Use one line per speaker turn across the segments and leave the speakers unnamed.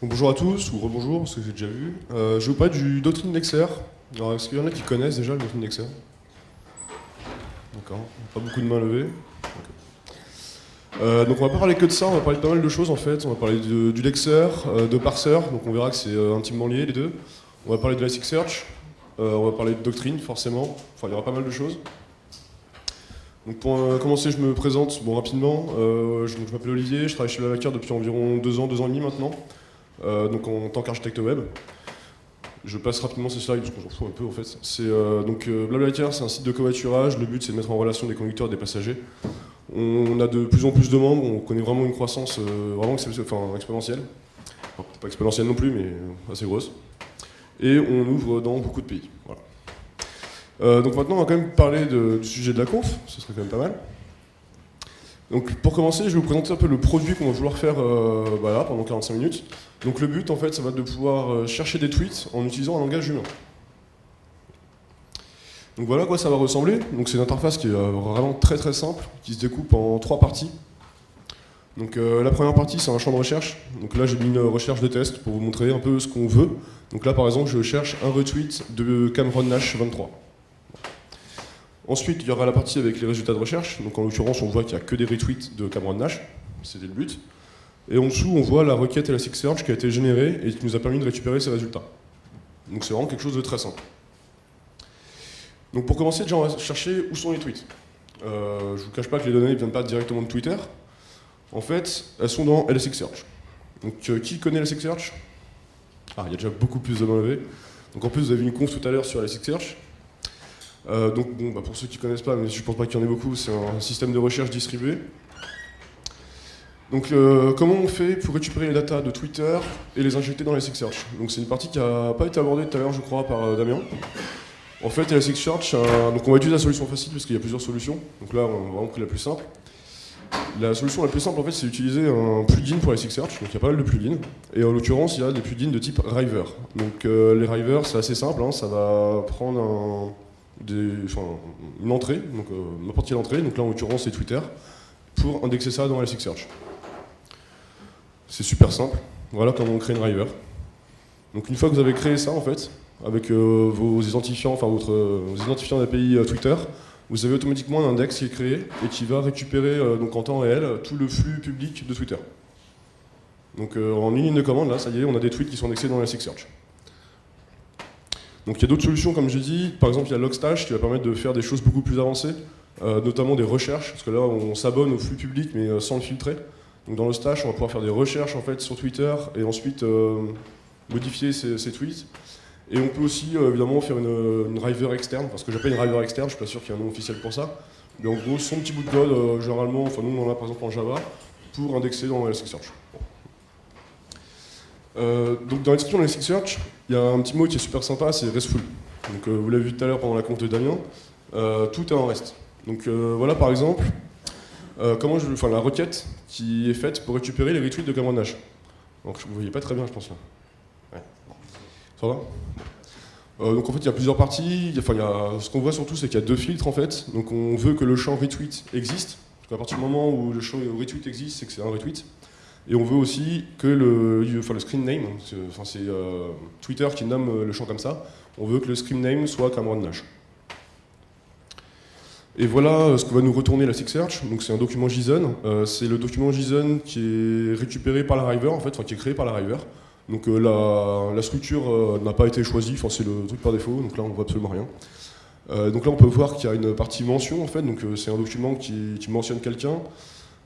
Donc, bonjour à tous, ou rebonjour, parce que j'ai déjà vu. Je vais vous parler du Doctrine Nexer. Alors, est-ce qu'il y en a qui connaissent déjà le Doctrine Nexer? D'accord, pas beaucoup de mains levées. Donc on va pas parler que de ça, on va parler de pas mal de choses en fait. On va parler du Lexer, de Parser, donc on verra que c'est intimement lié les deux. On va parler de Elasticsearch, on va parler de Doctrine forcément, enfin il y aura pas mal de choses. Donc pour commencer, je me présente rapidement. Je m'appelle Olivier, je travaille chez Blablacar depuis environ 2 ans et demi maintenant, donc en tant qu'architecte web. Je passe rapidement ces slides parce qu'on s'en fout un peu en fait. Blablacar, c'est un site de covoiturage. Le but c'est de mettre en relation des conducteurs et des passagers. On a de plus en plus de membres, on connaît vraiment une croissance exponentielle. Enfin, pas exponentielle non plus, mais assez grosse. Et on ouvre dans beaucoup de pays. Voilà. Donc maintenant, on va quand même parler du sujet de la conf, ce serait quand même pas mal. Donc pour commencer, je vais vous présenter un peu le produit qu'on va vouloir faire là, pendant 45 minutes. Donc le but, en fait, ça va être de pouvoir chercher des tweets en utilisant un langage humain. Donc voilà à quoi ça va ressembler. Donc c'est une interface qui est vraiment très très simple, qui se découpe en 3 parties. Donc la première partie, c'est un champ de recherche. Donc là, j'ai mis une recherche de test pour vous montrer un peu ce qu'on veut. Donc là, par exemple, je cherche un retweet de Cameron Nash 23. Ensuite, il y aura la partie avec les résultats de recherche. Donc en l'occurrence, on voit qu'il n'y a que des retweets de Cameron Nash. C'était le but. Et en dessous, on voit la requête Elasticsearch qui a été générée et qui nous a permis de récupérer ces résultats. Donc c'est vraiment quelque chose de très simple. Donc pour commencer, déjà, on va chercher où sont les tweets. Je ne vous cache pas que les données ne viennent pas directement de Twitter. En fait, elles sont dans Elasticsearch. Donc qui connaît Elasticsearch? Ah, il y a déjà beaucoup plus de mains levées. Donc en plus, vous avez vu une conf tout à l'heure sur Elasticsearch. Pour ceux qui ne connaissent pas, mais je ne pense pas qu'il y en ait beaucoup, c'est un système de recherche distribué. Donc comment on fait pour récupérer les datas de Twitter et les injecter dans Elasticsearch? Donc c'est une partie qui n'a pas été abordée tout à l'heure, je crois, par Damien. En fait, Elasticsearch, donc on va utiliser la solution facile parce qu'il y a plusieurs solutions. Donc là, on a vraiment pris la plus simple. La solution la plus simple, en fait, c'est d'utiliser un plugin pour Elasticsearch. Donc il y a pas mal de plugins. Et en l'occurrence, il y a des plugins de type River. Donc les River, c'est assez simple. Hein, ça va prendre une entrée, donc n'importe quelle entrée. Donc là, en l'occurrence, c'est Twitter, pour indexer ça dans Elasticsearch. C'est super simple. Voilà comment on crée une River. Donc une fois que vous avez créé ça, en fait, avec vos identifiants, vos identifiants d'API Twitter, vous avez automatiquement un index qui est créé et qui va récupérer donc en temps réel tout le flux public de Twitter. Donc en une ligne de commande, là, ça y est, on a des tweets qui sont indexés dans Elasticsearch. Donc il y a d'autres solutions, comme j'ai dit. Par exemple, il y a Logstash qui va permettre de faire des choses beaucoup plus avancées, notamment des recherches, parce que là, on s'abonne au flux public, mais sans le filtrer. Donc dans Logstash, on va pouvoir faire des recherches en fait, sur Twitter et ensuite modifier ces tweets. Et on peut aussi évidemment faire une River externe, parce que j'appelle une River externe, je suis pas sûr qu'il y ait un nom officiel pour ça. Mais en gros, son petit bout de code, généralement, nous on en a par exemple en Java, pour indexer dans Elasticsearch. Donc dans la description de Elasticsearch, il y a un petit mot qui est super sympa, c'est RESTful. Donc vous l'avez vu tout à l'heure pendant la conf de Damien, tout est en REST. Donc voilà par exemple, la requête qui est faite pour récupérer les retweets de Cameron Nash. Donc vous voyez pas très bien je pense là. Ouais. Ça va? Donc en fait il y a plusieurs parties, ce qu'on voit surtout c'est qu'il y a 2 filtres en fait. Donc on veut que le champ retweet existe, donc à partir du moment où le champ retweet existe, c'est que c'est un retweet. Et on veut aussi que le screen name, c'est Twitter qui nomme le champ comme ça, on veut que le screen name soit Cameron Nash. Et voilà ce que va nous retourner Elasticsearch. Donc c'est un document JSON, c'est le document JSON qui est récupéré par la River en fait, qui est créé par la River. Donc la structure n'a pas été choisie, c'est le truc par défaut, donc là on voit absolument rien. Donc là on peut voir qu'il y a une partie mention en fait, donc c'est un document qui mentionne quelqu'un.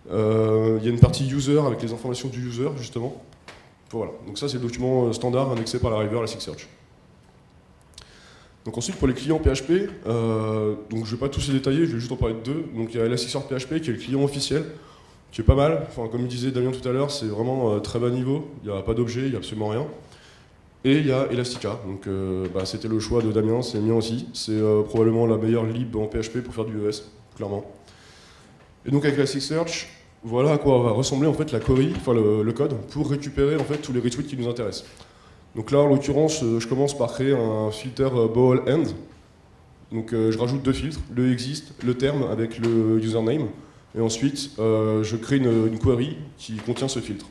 Il y a une partie user avec les informations du user justement. Voilà, donc ça c'est le document standard indexé par la River Elasticsearch. Donc ensuite pour les clients PHP, donc je ne vais pas tous les détailler, je vais juste en parler de 2. Donc il y a Elasticsearch PHP qui est le client officiel, qui est pas mal. Comme disait Damien tout à l'heure, c'est vraiment très bas niveau, il n'y a pas d'objet, il n'y a absolument rien. Et il y a Elastica, donc c'était le choix de Damien, c'est le mien aussi. C'est probablement la meilleure lib en PHP pour faire du ES, clairement. Et donc avec Elasticsearch, voilà à quoi va ressembler en fait la query, le code, pour récupérer en fait tous les retweets qui nous intéressent. Donc là en l'occurrence, je commence par créer un filter bowl end. Donc je rajoute 2 filtres, le exist, le terme avec le username, et ensuite je crée une query qui contient ce filtre.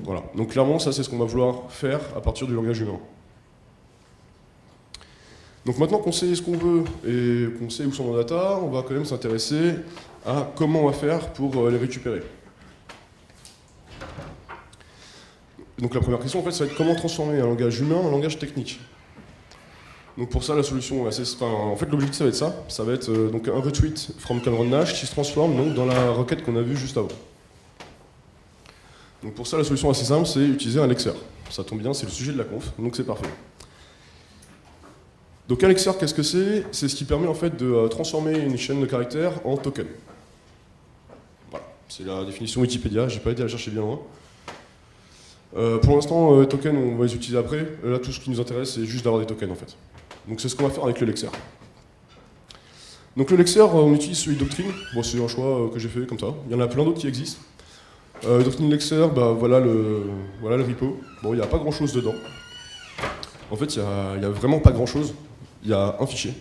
Voilà. Donc clairement, ça c'est ce qu'on va vouloir faire à partir du langage humain. Donc maintenant qu'on sait ce qu'on veut et qu'on sait où sont nos data, on va quand même s'intéresser à comment on va faire pour les récupérer. Donc la première question, en fait, ça va être comment transformer un langage humain en langage technique. Donc pour ça, la solution, en fait, l'objectif, ça va être ça. Ça va être donc un retweet from Cameron Nash qui se transforme donc, dans la requête qu'on a vue juste avant. Donc pour ça, la solution assez simple, c'est utiliser un lexer. Ça tombe bien, c'est le sujet de la conf, donc c'est parfait. Donc un lexer, qu'est-ce que c'est? C'est ce qui permet en fait de transformer une chaîne de caractères en token. Voilà, c'est la définition Wikipédia, j'ai pas été à la chercher bien loin. Pour l'instant, les tokens, on va les utiliser après. Là, tout ce qui nous intéresse, c'est juste d'avoir des tokens en fait. Donc c'est ce qu'on va faire avec le lexer. Donc le lexer, on utilise celui de Doctrine. Bon, c'est un choix que j'ai fait comme ça. Il y en a plein d'autres qui existent. Doctrine Lexer, bah, voilà le repo. Bon, il n'y a pas grand chose dedans. En fait, il n'y a vraiment pas grand chose. Il y a un fichier.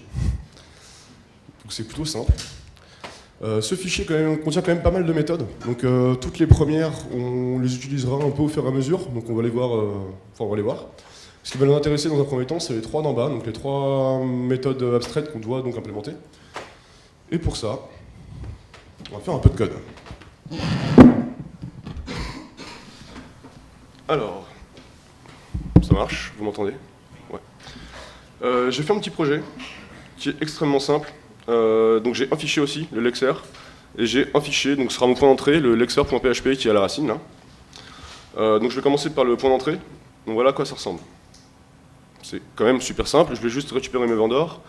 Donc c'est plutôt simple. Ce fichier contient quand même pas mal de méthodes. Donc toutes les premières, on les utilisera un peu au fur et à mesure. Donc on va les voir. On va les voir. Ce qui va nous intéresser dans un premier temps, c'est les trois d'en bas, donc les trois méthodes abstraites qu'on doit donc implémenter. Et pour ça, on va faire un peu de code. Alors, ça marche, vous m'entendez? Ouais. J'ai fait un petit projet qui est extrêmement simple. Donc j'ai un fichier aussi, le lexer, et j'ai un fichier, donc ce sera mon point d'entrée, le lexer.php qui est à la racine là. Donc je vais commencer par le point d'entrée. Donc voilà à quoi ça ressemble. C'est quand même super simple, je vais juste récupérer mes vendors,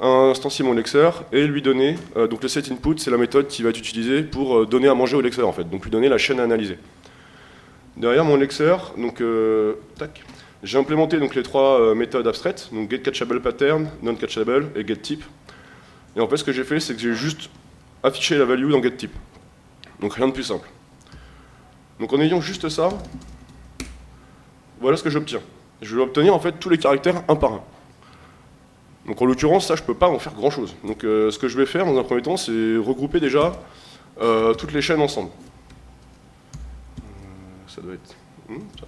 instancier mon lexer et lui donner, donc le setInput c'est la méthode qui va être utilisée pour donner à manger au lexer en fait, donc lui donner la chaîne à analyser. Derrière mon lexer, donc tac, j'ai implémenté donc les trois méthodes abstraites, donc getCatchablePattern, nonCatchable et getType. Et en fait ce que j'ai fait c'est que j'ai juste affiché la value dans getType. Donc rien de plus simple. Donc en ayant juste ça, voilà ce que j'obtiens. Je vais obtenir en fait tous les caractères un par un. Donc en l'occurrence, ça je peux pas en faire grand chose. Donc ce que je vais faire dans un premier temps, c'est regrouper déjà toutes les chaînes ensemble. Ça doit être... ça.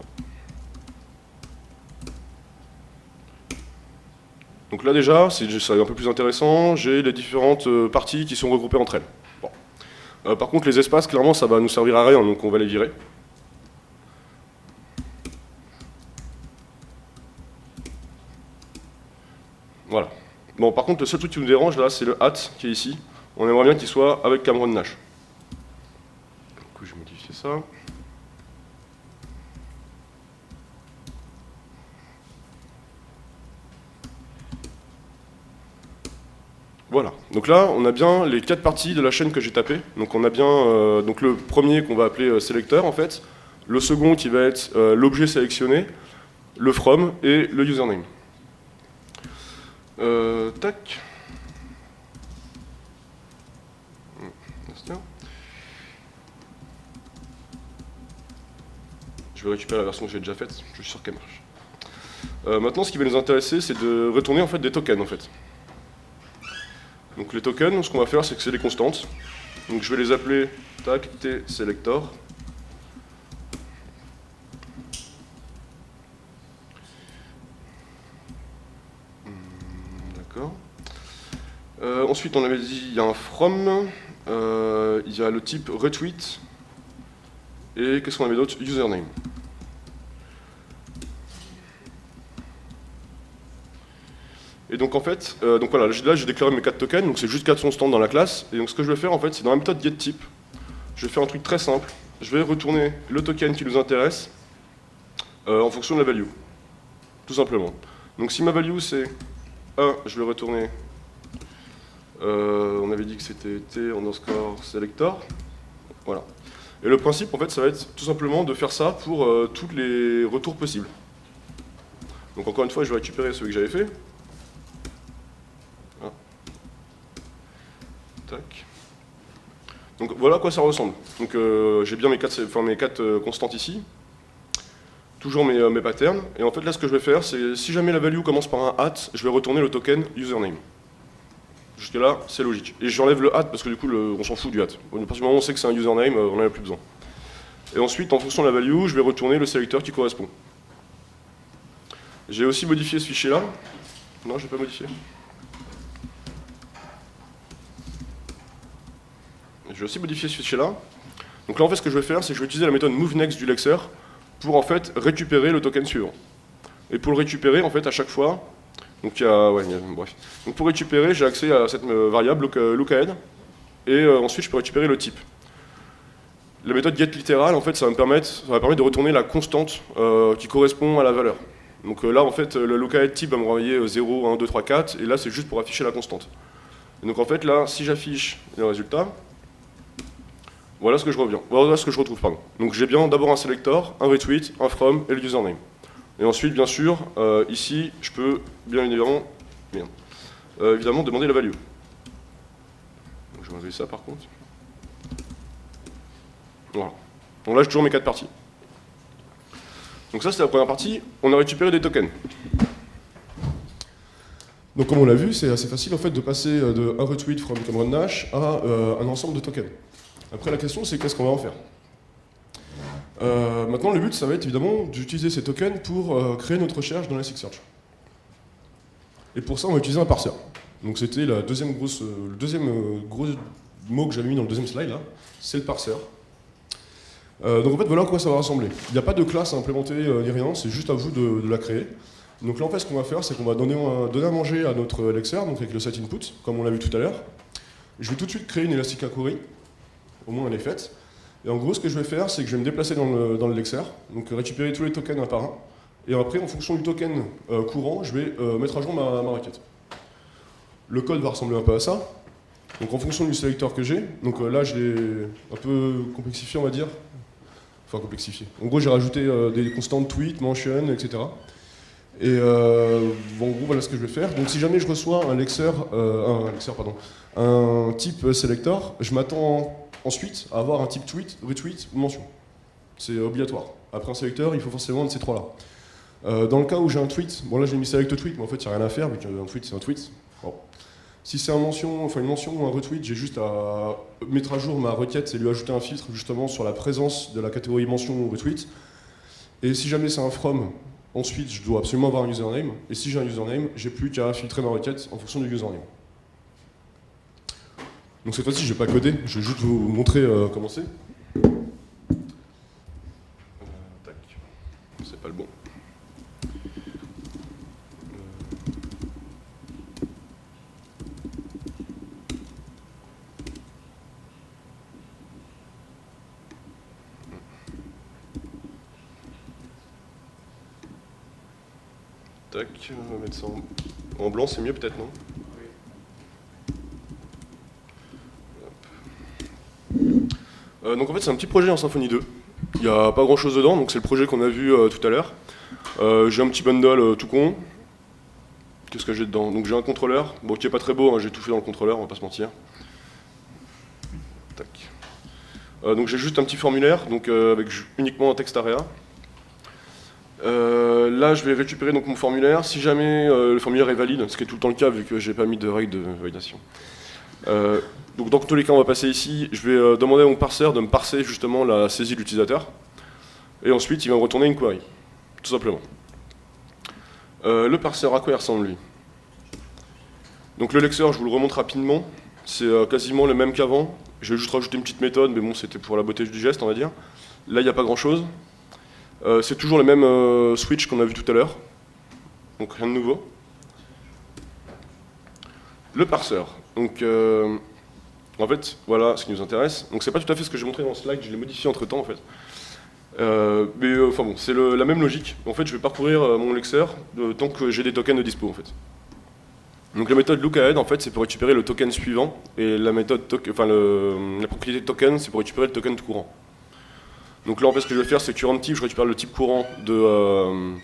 Donc là déjà, c'est un peu plus intéressant, j'ai les différentes parties qui sont regroupées entre elles. Bon. Par contre les espaces, clairement ça va nous servir à rien, donc on va les virer. Voilà. Bon, par contre, le seul truc qui nous dérange, là, c'est le hat qui est ici. On aimerait bien qu'il soit avec Cameron Nash. Du coup, je vais modifier ça. Voilà. Donc là, on a bien les quatre parties de la chaîne que j'ai tapée. Donc on a bien donc le premier qu'on va appeler sélecteur, en fait. Le second qui va être l'objet sélectionné, le from et le username. Tac. Je vais récupérer la version que j'ai déjà faite, je suis sûr qu'elle marche. Maintenant, ce qui va nous intéresser, c'est de retourner en fait des tokens en fait. Donc les tokens, ce qu'on va faire, c'est que c'est des constantes. Donc je vais les appeler tac tSelector. D'accord. Ensuite, on avait dit il y a un from, il y a le type retweet, et qu'est-ce qu'on avait d'autre? Username. Et donc en fait, donc voilà, là j'ai déclaré mes 4 tokens, donc c'est juste 4 constantes dans la classe, et donc ce que je vais faire en fait, c'est dans la méthode getType, je vais faire un truc très simple, je vais retourner le token qui nous intéresse en fonction de la value, tout simplement. Donc si ma value c'est 1, je vais retourner, on avait dit que c'était t_selector, voilà. Et le principe en fait, ça va être tout simplement de faire ça pour tous les retours possibles. Donc encore une fois, je vais récupérer celui que j'avais fait. Tac. Donc voilà à quoi ça ressemble. Donc j'ai bien mes 4 constantes ici, toujours mes patterns, et en fait là ce que je vais faire, c'est si jamais la value commence par un hat, je vais retourner le token username. Jusque là, c'est logique. Et j'enlève le hat parce que du coup on s'en fout du hat. À partir du moment où on sait que c'est un username, on n'en a plus besoin. Et ensuite, en fonction de la value, je vais retourner le sélecteur qui correspond. J'ai aussi modifié ce fichier-là. Non, je n'ai pas modifié. Je vais aussi modifier ce fichier-là. Donc là, en fait, ce que je vais faire, c'est que je vais utiliser la méthode moveNext du lexer pour en fait récupérer le token suivant. Et pour le récupérer, en fait, à chaque fois, donc bref. Donc pour récupérer, j'ai accès à cette variable lookahead, et ensuite je peux récupérer le type. La méthode getLiteral, en fait, ça va permettre de retourner la constante qui correspond à la valeur. Donc là, en fait, le lookahead type va me renvoyer 0, 1, 2, 3, 4, et là, c'est juste pour afficher la constante. Et donc en fait, là, si j'affiche le résultat, voilà ce que je retrouve, pardon. Donc j'ai bien d'abord un selector, un retweet, un from et le username. Et ensuite, bien sûr, ici, je peux bien évidemment demander la value. Donc je vais enlever ça par contre. Voilà. Donc là, j'ai toujours mes 4 parties. Donc ça, c'était la première partie. On a récupéré des tokens. Donc comme on l'a vu, c'est assez facile en fait de passer de un retweet from Cameron Nash à un ensemble de tokens. Après, la question, c'est qu'est-ce qu'on va en faire. Maintenant, le but, ça va être évidemment d'utiliser ces tokens pour créer notre recherche dans Elasticsearch. Et pour ça, on va utiliser un parseur. Donc c'était le deuxième gros mot que j'avais mis dans le deuxième slide, là, c'est le parseur. Donc en fait, voilà à quoi ça va ressembler. Il n'y a pas de classe à implémenter ni rien, c'est juste à vous de la créer. Donc là, en fait, ce qu'on va faire, c'est qu'on va donner à manger à notre lexer, donc avec le setInput, comme on l'a vu tout à l'heure. Je vais tout de suite créer une Elastic Query, au moins elle est faite. Et en gros, ce que je vais faire, c'est que je vais me déplacer dans le lexer, donc récupérer tous les tokens un par un. Et après, en fonction du token courant, je vais mettre à jour ma requête. Le code va ressembler un peu à ça. Donc en fonction du sélecteur que j'ai, donc là je l'ai un peu complexifié, on va dire. Enfin complexifié. En gros, j'ai rajouté des constantes tweet, mention, etc. Et bon, en gros, voilà ce que je vais faire. Donc si jamais je reçois un type selector, je m'attends ensuite à avoir un type tweet, retweet, mention. C'est obligatoire. Après un sélecteur, il faut forcément un de ces trois-là. Dans le cas où j'ai un tweet, bon là j'ai mis select tweet, mais en fait il n'y a rien à faire, vu qu'un tweet c'est un tweet. Bon. Si c'est une mention ou un retweet, j'ai juste à mettre à jour ma requête et lui ajouter un filtre justement sur la présence de la catégorie mention ou retweet. Et si jamais c'est un from, ensuite je dois absolument avoir un username. Et si j'ai un username, j'ai plus qu'à filtrer ma requête en fonction du username. Donc cette fois-ci, je ne vais pas coder, je vais juste vous montrer comment c'est. Tac, c'est pas le bon. Tac, on va mettre ça en blanc, c'est mieux peut-être, non? Donc en fait c'est un petit projet en Symfony 2. Il n'y a pas grand chose dedans, donc c'est le projet qu'on a vu tout à l'heure. J'ai un petit bundle tout con. Qu'est-ce que j'ai dedans? Donc j'ai un contrôleur, bon qui est pas très beau, hein, j'ai tout fait dans le contrôleur, on va pas se mentir. Tac. Donc j'ai juste un petit formulaire, donc avec uniquement un texte area. Là je vais récupérer donc mon formulaire. Si jamais le formulaire est valide, ce qui est tout le temps le cas vu que j'ai pas mis de règle de validation. Donc dans tous les cas on va passer ici, je vais demander à mon parseur de me parser justement la saisie de l'utilisateur. Et ensuite il va me retourner une query, tout simplement. Le parseur, à quoi il ressemble lui? Donc le lexer, je vous le remonte rapidement, c'est quasiment le même qu'avant. Je vais juste rajouter une petite méthode, mais bon c'était pour la beauté du geste on va dire. Là il n'y a pas grand chose. C'est toujours le même switch qu'on a vu tout à l'heure, donc rien de nouveau. Le parseur, donc en fait voilà ce qui nous intéresse. Donc c'est pas tout à fait ce que j'ai montré dans le slide, je l'ai modifié entre temps en fait. Enfin bon, c'est la même logique. En fait je vais parcourir mon lexer tant que j'ai des tokens de dispo en fait. Donc la méthode lookahead en fait c'est pour récupérer le token suivant et la méthode la propriété token c'est pour récupérer le token tout courant. Donc là en fait ce que je vais faire c'est current type, je récupère le type courant de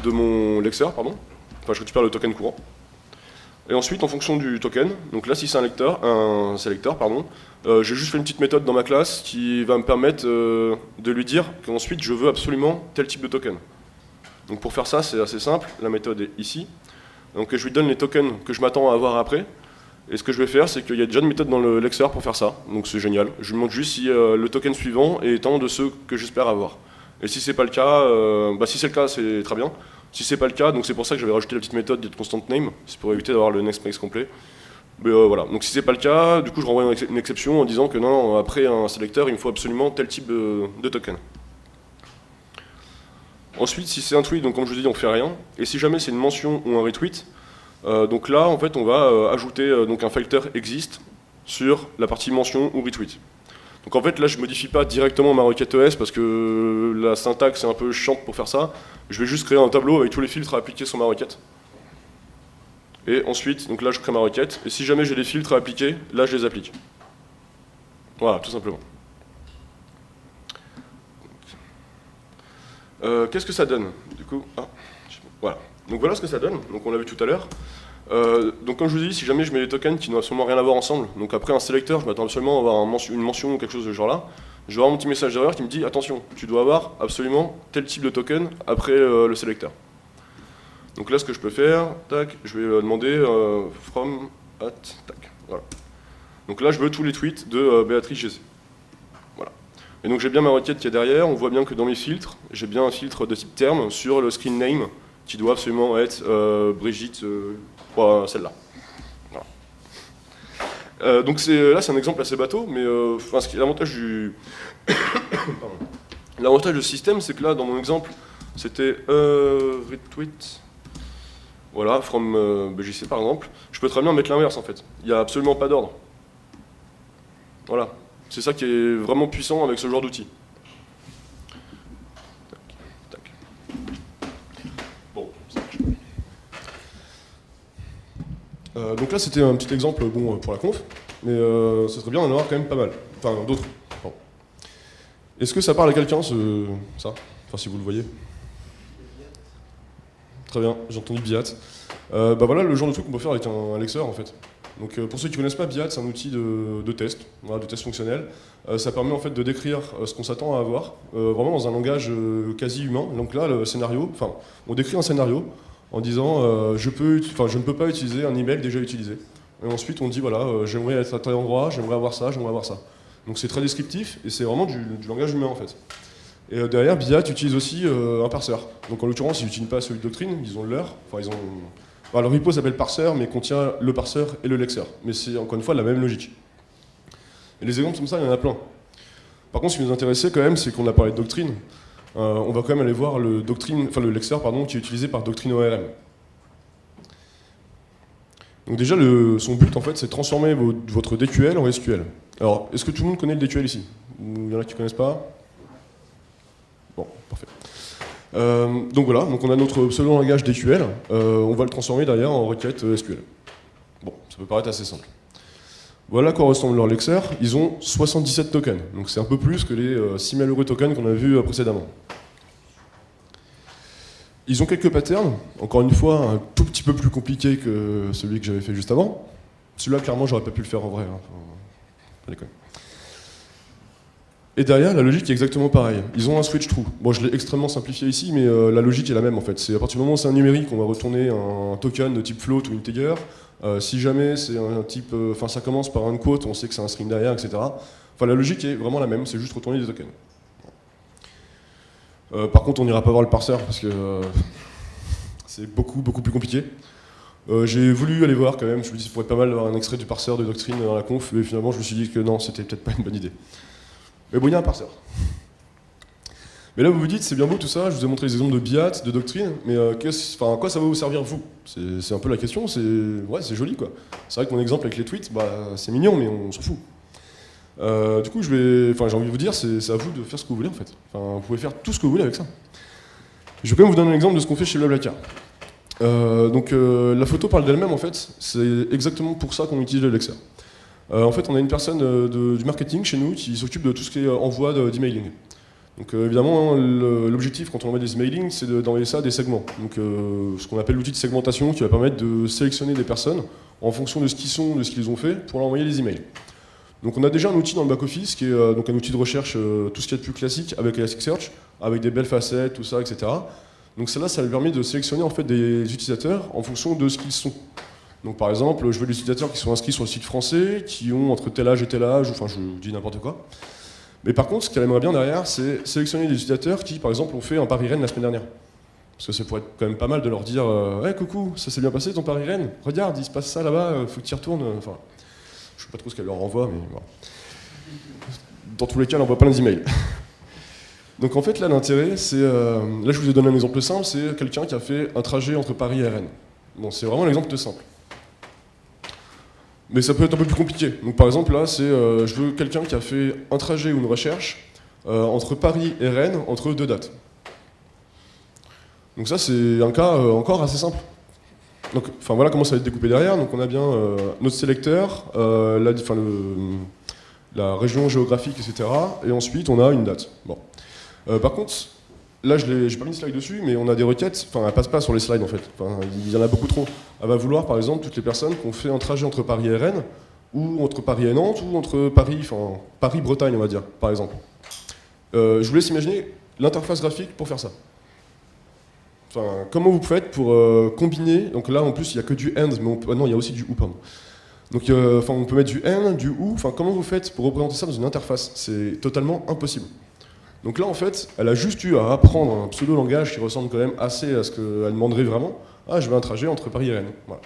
mon lexer, pardon. Enfin je récupère le token courant. Et ensuite en fonction du token, donc là si c'est un sélecteur, pardon, j'ai juste fait une petite méthode dans ma classe qui va me permettre de lui dire qu'ensuite je veux absolument tel type de token. Donc pour faire ça c'est assez simple, la méthode est ici. Donc je lui donne les tokens que je m'attends à avoir après. Et ce que je vais faire, c'est qu'il y a déjà une méthode dans le Lexer pour faire ça, donc c'est génial. Je lui montre juste si le token suivant est un de ceux que j'espère avoir. Et si c'est pas le cas, si c'est le cas, c'est très bien. Si c'est pas le cas, donc c'est pour ça que j'avais rajouté la petite méthode getConstantName, c'est pour éviter d'avoir le next complete. Mais voilà, donc si c'est pas le cas, du coup je renvoie une exception en disant que non, après un sélecteur, il me faut absolument tel type de token. Ensuite, si c'est un tweet, donc comme je vous dis, on fait rien. Et si jamais c'est une mention ou un retweet, donc là, en fait, on va ajouter donc un filter exist sur la partie mention ou retweet. Donc en fait, là, je ne modifie pas directement ma requête ES parce que la syntaxe est un peu chiante pour faire ça. Je vais juste créer un tableau avec tous les filtres à appliquer sur ma requête. Et ensuite, donc là, je crée ma requête. Et si jamais j'ai des filtres à appliquer, là, je les applique. Voilà, tout simplement. Qu'est-ce que ça donne du coup voilà. Donc voilà ce que ça donne. Donc on l'a vu tout à l'heure. Donc comme je vous dis, si jamais je mets des tokens qui n'ont absolument rien à voir ensemble, donc après un sélecteur, je m'attends absolument à avoir une mention ou quelque chose de ce genre-là, je vais avoir mon petit message d'erreur qui me dit attention, tu dois avoir absolument tel type de token après le sélecteur. Donc là, ce que je peux faire, tac, je vais demander from at tac. Voilà. Donc là, je veux tous les tweets de Béatrice GC. Voilà. Et donc j'ai bien ma requête qui est derrière. On voit bien que dans mes filtres, j'ai bien un filtre de type terme sur le screen name qui doit absolument être Brigitte, celle-là. Voilà. Donc là, c'est un exemple assez bateau, mais l'avantage du l'avantage du système, c'est que là, dans mon exemple, c'était retweet. Voilà, from BJC par exemple. Je peux très bien mettre l'inverse en fait. Il n'y a absolument pas d'ordre. Voilà. C'est ça qui est vraiment puissant avec ce genre d'outil. Bon, ça marche. Donc là c'était un petit exemple bon, pour la conf, mais ce serait bien d'en avoir quand même pas mal. Enfin d'autres. Bon. Est-ce que ça parle à quelqu'un ça? Enfin si vous le voyez. Très bien, j'ai entendu Biat. Voilà le genre de truc qu'on peut faire avec un Lexer en fait. Donc pour ceux qui ne connaissent pas, Biat c'est un outil de test, voilà, de test fonctionnel. Ça permet en fait de décrire ce qu'on s'attend à avoir, vraiment dans un langage quasi humain. Donc là le scénario, on décrit un scénario en disant je ne peux pas utiliser un email déjà utilisé. Et ensuite on dit voilà, j'aimerais être à tel endroit, j'aimerais avoir ça, j'aimerais avoir ça. Donc c'est très descriptif et c'est vraiment du langage humain en fait. Et derrière, Biat utilise aussi un parseur. Donc en l'occurrence, ils n'utilisent pas celui de Doctrine, ils ont leur. Le repo s'appelle parseur, mais contient le parseur et le Lexer. Mais c'est encore une fois la même logique. Et les exemples comme ça, il y en a plein. Par contre, ce qui nous intéressait quand même, c'est qu'on a parlé de Doctrine. On va quand même aller voir le Lexer qui est utilisé par Doctrine ORM. Donc déjà, son but, en fait, c'est de transformer votre DQL en SQL. Alors, est-ce que tout le monde connaît le DQL ici? Il y en a qui ne connaissent pas? Bon, parfait. Donc voilà, donc on a notre pseudo-langage DQL, on va le transformer derrière en requête SQL. Bon, ça peut paraître assez simple. Voilà à quoi ressemble leur Lexer. Ils ont 77 tokens, donc c'est un peu plus que les 6 malheureux tokens qu'on a vus précédemment. Ils ont quelques patterns, encore une fois un tout petit peu plus compliqué que celui que j'avais fait juste avant. Celui-là, clairement, j'aurais pas pu le faire en vrai. Pas déconner. Et derrière, la logique est exactement pareille. Ils ont un switch true. Bon, je l'ai extrêmement simplifié ici, mais la logique est la même en fait. C'est à partir du moment où c'est un numérique, on va retourner un token de type float ou integer. Si jamais c'est un type, ça commence par un quote, on sait que c'est un string derrière, etc. Enfin, la logique est vraiment la même, c'est juste retourner des tokens. Par contre, on n'ira pas voir le parseur parce que c'est beaucoup plus compliqué. J'ai voulu aller voir quand même. Je me dis que ça pourrait être pas mal d'avoir un extrait du parseur de Doctrine dans la conf, mais finalement, je me suis dit que non, c'était peut-être pas une bonne idée. Mais bon, il y a un parseur. Mais là, vous vous dites, c'est bien beau tout ça, je vous ai montré les exemples de Biat, de Doctrine, mais à quoi ça va vous servir, vous? C'est un peu la question, c'est joli, quoi. C'est vrai que mon exemple avec les tweets, c'est mignon, mais on s'en fout. Du coup, j'ai envie de vous dire, c'est à vous de faire ce que vous voulez, en fait. Vous pouvez faire tout ce que vous voulez avec ça. Je vais quand même vous donner un exemple de ce qu'on fait chez Blablacar. La photo parle d'elle-même, en fait, c'est exactement pour ça qu'on utilise le Lexer. En fait, on a une personne du marketing chez nous qui s'occupe de tout ce qui est envoi d'emailing. Donc évidemment, l'objectif quand on envoie des emailing, c'est d'envoyer ça à des segments. Donc ce qu'on appelle l'outil de segmentation qui va permettre de sélectionner des personnes en fonction de ce qu'ils sont, de ce qu'ils ont fait, pour leur envoyer les emails. Donc on a déjà un outil dans le back-office qui est donc un outil de recherche, tout ce qu'il y a de plus classique, avec Elasticsearch, avec des belles facettes, tout ça, etc. Donc celle-là, ça lui permet de sélectionner en fait des utilisateurs en fonction de ce qu'ils sont. Donc par exemple, je veux des utilisateurs qui sont inscrits sur le site français, qui ont entre tel âge et tel âge, enfin je dis n'importe quoi. Mais par contre, ce qu'elle aimerait bien derrière, c'est sélectionner des utilisateurs qui, par exemple, ont fait un Paris-Rennes la semaine dernière. Parce que ça pourrait être quand même pas mal de leur dire hey, coucou, ça s'est bien passé ton Paris-Rennes? Regarde, il se passe ça là-bas, faut que tu y retournes. Enfin, je sais pas trop ce qu'elle leur envoie, mais voilà. Dans tous les cas, elle envoie plein d'emails. Donc en fait, là, l'intérêt, c'est... là, je vous ai donné un exemple simple, c'est quelqu'un qui a fait un trajet entre Paris et Rennes. Bon, c'est vraiment l'exemple simple. Mais ça peut être un peu plus compliqué. Donc par exemple, là, c'est je veux quelqu'un qui a fait un trajet ou une recherche entre Paris et Rennes, entre deux dates. Donc ça, c'est un cas encore assez simple. Donc, enfin voilà comment ça va être découpé derrière. Donc on a bien notre sélecteur, la région géographique, etc. Et ensuite, on a une date. Bon. Par contre, là, j'ai pas mis de slide dessus, mais on a des requêtes, enfin, elles passent pas sur les slides en fait. Enfin, il y en a beaucoup trop. Elle va vouloir, par exemple, toutes les personnes qui ont fait un trajet entre Paris et Rennes, ou entre Paris et Nantes, ou entre Paris, enfin, Paris-Bretagne, on va dire, par exemple. Je vous laisse imaginer l'interface graphique pour faire ça. Enfin, comment vous faites pour combiner, donc là, en plus, il n'y a que du AND, mais non, il y a aussi du OO, pardon. Donc, enfin, on peut mettre du AND, du OO, enfin, comment vous faites pour représenter ça dans une interface? C'est totalement impossible. Donc là, en fait, elle a juste eu à apprendre un pseudo-langage qui ressemble quand même assez à ce qu'elle demanderait vraiment. Ah, je veux un trajet entre Paris et Rennes. Voilà.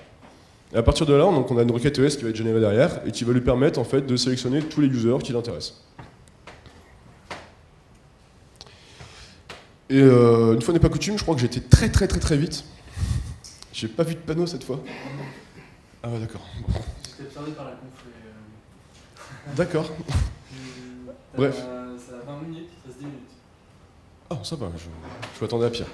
Et à partir de là, donc, on a une requête ES qui va être générée derrière et qui va lui permettre en fait, de sélectionner tous les users qui l'intéressent. Et une fois n'est pas coutume, je crois que j'ai été très vite. J'ai pas vu de panneau cette fois. Ah ouais, d'accord.
J'étais observé par la conf.
D'accord. Bref.
Ça a 20 minutes, il reste 10 minutes.
Ah, ça va, je m'attendais à pire.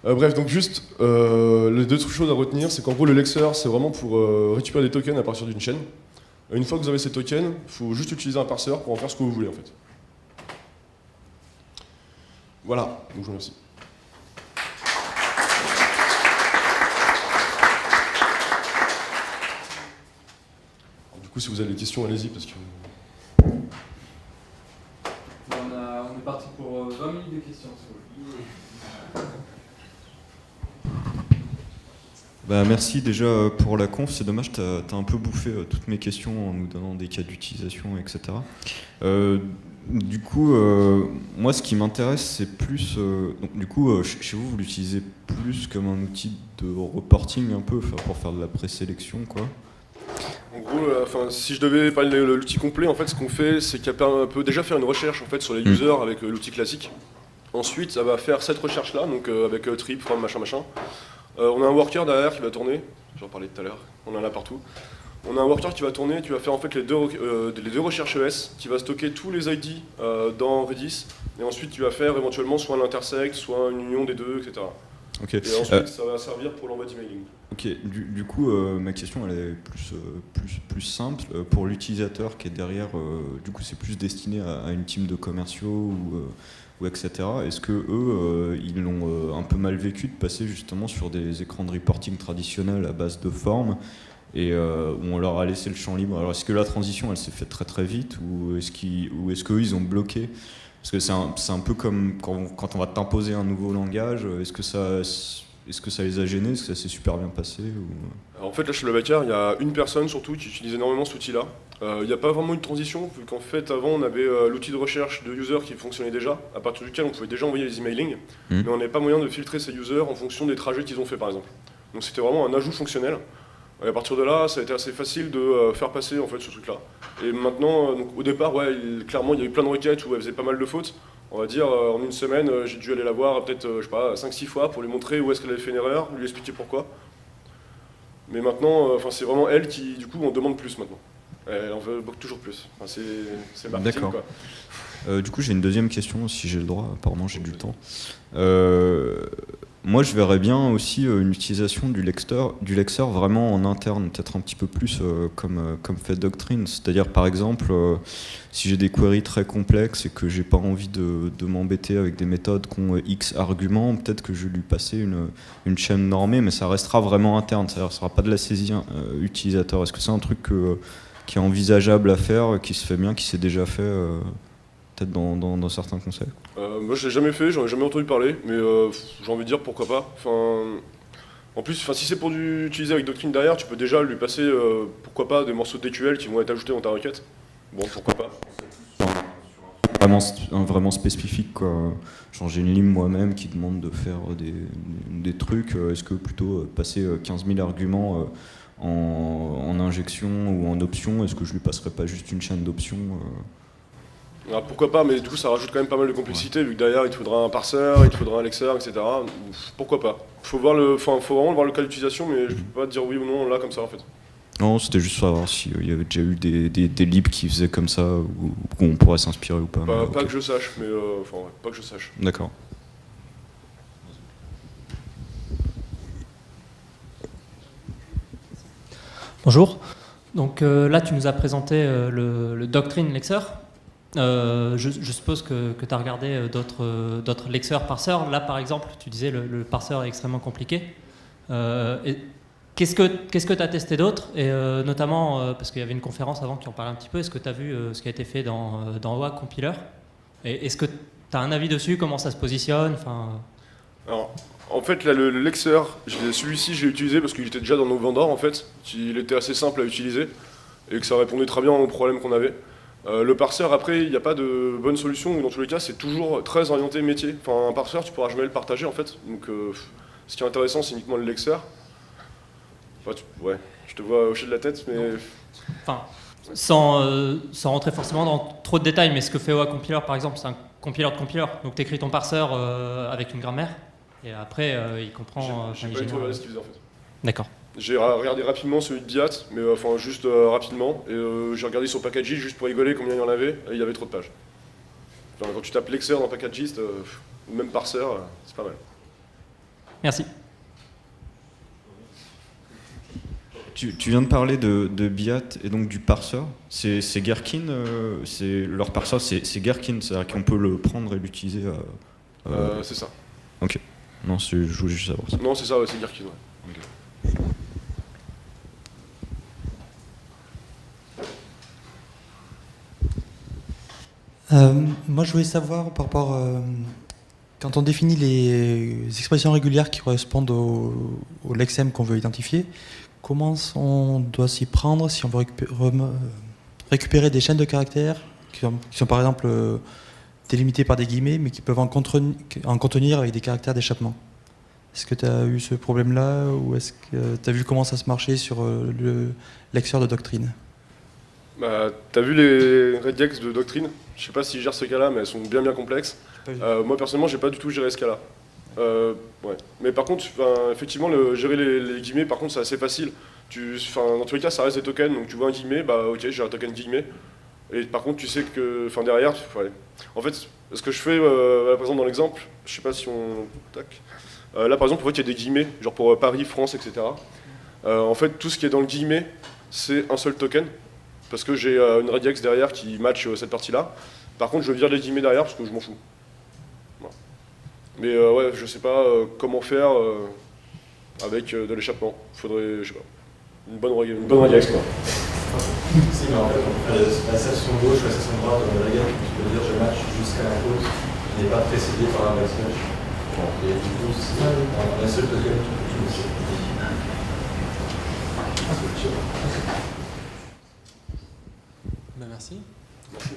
Bref, donc juste, les deux choses à retenir, c'est qu'en gros, le lexer, c'est vraiment pour récupérer des tokens à partir d'une chaîne. Une fois que vous avez ces tokens, il faut juste utiliser un parseur pour en faire ce que vous voulez, en fait. Voilà, donc je vous remercie. Alors, du coup, si vous avez des questions, allez-y, parce que...
On est parti pour 20 minutes de questions.
Bah, merci déjà pour la conf, c'est dommage, tu as un peu bouffé toutes mes questions en nous donnant des cas d'utilisation, etc. Du coup, moi ce qui m'intéresse c'est plus, donc, du coup chez vous, vous l'utilisez plus comme un outil de reporting un peu, pour faire de la présélection quoi.
En gros, si je devais parler de l'outil complet, en fait, ce qu'on fait, c'est qu'elle peut déjà faire une recherche en fait, sur les users avec l'outil classique. Ensuite, ça va faire cette recherche-là, donc avec trip, from, machin. On a un worker derrière qui va tourner, j'en parlais tout à l'heure, on en a partout. On a un worker qui va tourner, qui va faire en fait les deux recherches ES, qui va stocker tous les ID dans Redis, et ensuite tu vas faire éventuellement soit un intersect, soit une union des deux, etc.
Okay.
Et ensuite ça va servir pour l'envoi d'emailing.
Ok, du coup ma question elle est plus simple. Pour l'utilisateur qui est derrière, du coup c'est plus destiné à une team de commerciaux ou etc. Est-ce que eux, ils l'ont un peu mal vécu de passer justement sur des écrans de reporting traditionnels à base de formes et où on leur a laissé le champ libre? Alors est-ce que la transition elle s'est faite très vite ou est-ce qu'eux ils ont bloqué? Parce que c'est un peu comme quand on va t'imposer un nouveau langage, est-ce que ça les a gênés? Est-ce que ça s'est super bien passé ou...
Alors en fait là chez le Bacar, il y a une personne surtout qui utilise énormément cet outil-là. Il n'y a pas vraiment eu de transition, vu qu'en fait avant on avait l'outil de recherche de user qui fonctionnait déjà, à partir duquel on pouvait déjà envoyer les emailings, mais on n'avait pas moyen de filtrer ces users en fonction des trajets qu'ils ont fait par exemple. Donc c'était vraiment un ajout fonctionnel. Et à partir de là, ça a été assez facile de faire passer en fait ce truc-là. Et maintenant, donc, au départ, ouais, clairement il y a eu plein de requêtes où elle faisait pas mal de fautes. On va dire en une semaine, j'ai dû aller la voir peut-être, je sais pas, 5-6 fois pour lui montrer où est-ce qu'elle avait fait une erreur, lui expliquer pourquoi. Mais maintenant, c'est vraiment elle qui, du coup, en demande plus maintenant. Elle en veut toujours plus. Enfin, c'est marketing, quoi.
Du coup, j'ai une deuxième question, si j'ai le droit. Apparemment, j'ai du temps. Moi, je verrais bien aussi une utilisation du lexer vraiment en interne, peut-être un petit peu plus comme fait Doctrine. C'est-à-dire, par exemple, si j'ai des queries très complexes et que j'ai pas envie de m'embêter avec des méthodes qui ont X arguments, peut-être que je vais lui passer une chaîne normée, mais ça restera vraiment interne. C'est-à-dire, ce sera pas de la saisie utilisateur. Est-ce que c'est un truc qui est envisageable à faire, qui se fait bien, qui s'est déjà fait peut-être dans certains concepts?
Moi je l'ai jamais fait, j'en ai jamais entendu parler, mais j'ai envie de dire pourquoi pas. Enfin, En plus, si c'est pour utiliser avec Doctrine derrière, tu peux déjà lui passer, pourquoi pas, des morceaux de DQL qui vont être ajoutés dans ta requête. Bon, pourquoi pas.
Vraiment spécifique, quoi. Genre j'ai une lime moi-même qui demande de faire des trucs. Est-ce que plutôt passer 15 000 arguments en injection ou en option, est-ce que je lui passerais pas juste une chaîne d'options
Alors, pourquoi pas, mais du coup ça rajoute quand même pas mal de complexité, vu que derrière il te faudra un parseur, il te faudra un lexer, etc. Pourquoi pas. Faut vraiment voir le cas d'utilisation, mais je peux pas te dire oui ou non là comme ça en fait.
Non, c'était juste savoir s'il y avait déjà eu des libs qui faisaient comme ça, ou qu'on pourrait s'inspirer ou pas.
Pas
Okay.
que je sache, mais pas que je sache.
D'accord.
Bonjour. Donc là, tu nous as présenté le Doctrine Lexer. Je suppose que tu as regardé d'autres lexers parseurs. Là, par exemple, tu disais le parseur est extrêmement compliqué. Qu'est-ce que tu as testé d'autre? Et notamment, parce qu'il y avait une conférence avant qui en parlait un petit peu, est-ce que tu as vu ce qui a été fait dans OA Compiler? Et est-ce que tu as un avis dessus? Comment ça se positionne?
Alors, en fait, là, le lexer, celui-ci, je l'ai utilisé parce qu'il était déjà dans nos vendors, en fait. Il était assez simple à utiliser et que ça répondait très bien aux problèmes qu'on avait. Le parseur, après, il n'y a pas de bonne solution, ou dans tous les cas, c'est toujours très orienté métier. Enfin, un parseur, tu pourras jamais le partager, en fait. Donc, ce qui est intéressant, c'est uniquement le lexer. Enfin, ouais, je te vois hocher de la tête, mais...
Enfin, sans rentrer forcément dans trop de détails, mais ce que fait OA Compiler, par exemple, c'est un compiler de compiler. Donc, tu écris ton parseur avec une grammaire, et après, il comprend...
J'ai pas du tout regardé ce qu'il faisait, en fait.
D'accord.
J'ai regardé rapidement celui de Biat, mais enfin juste rapidement, et j'ai regardé sur Packagist juste pour rigoler combien il y en avait, et il y avait trop de pages. Enfin, quand tu tapes Lexer dans Packagist, ou même parseur, c'est pas mal.
Merci.
Tu viens de parler de Biat et donc du parseur. C'est Gherkin, leur parseur, c'est Gherkin, c'est-à-dire qu'on peut le prendre et l'utiliser.
C'est ça.
Ok. Non, je voulais juste savoir ça.
Non, c'est ça, ouais, c'est Gherkin. Ouais. Okay.
Moi, je voulais savoir par rapport quand on définit les expressions régulières qui correspondent au lexème qu'on veut identifier, comment on doit s'y prendre si on veut récupérer des chaînes de caractères qui sont par exemple délimitées par des guillemets, mais qui peuvent en contenir avec des caractères d'échappement. Est-ce que tu as eu ce problème-là, ou est-ce que tu as vu comment ça se marchait sur le lexeur de Doctrine?
Bah, t'as vu les regex de Doctrine? Je sais pas s'ils gèrent ce cas-là, mais elles sont bien complexes. Moi personnellement, j'ai pas du tout géré ce cas-là. Ouais. Mais par contre, effectivement, gérer les guillemets, par contre, c'est assez facile. Dans tous les cas, ça reste des tokens, donc tu vois un guillemet, bah ok, j'ai un token guillemet. Et par contre, tu sais que, derrière, ouais. En fait, ce que je fais, par exemple dans l'exemple, je sais pas si on... Tac. Là, par exemple, il y a des guillemets, genre pour Paris, France, etc. En fait, tout ce qui est dans le guillemet, c'est un seul token. Parce que j'ai une regex derrière qui match cette partie-là. Par contre, je vire les guillemets derrière parce que je m'en fous. Voilà. Mais ouais, je sais pas comment faire avec de l'échappement. Faudrait, je sais pas, une bonne regex, quoi.
Si, mais en fait, on fait la section gauche, la section droite de la regex, tu peux dire je match jusqu'à la cause qui n'est pas précédée par un backslash. Et du coup, c'est un seul token qui peut tout.
Merci.
Merci.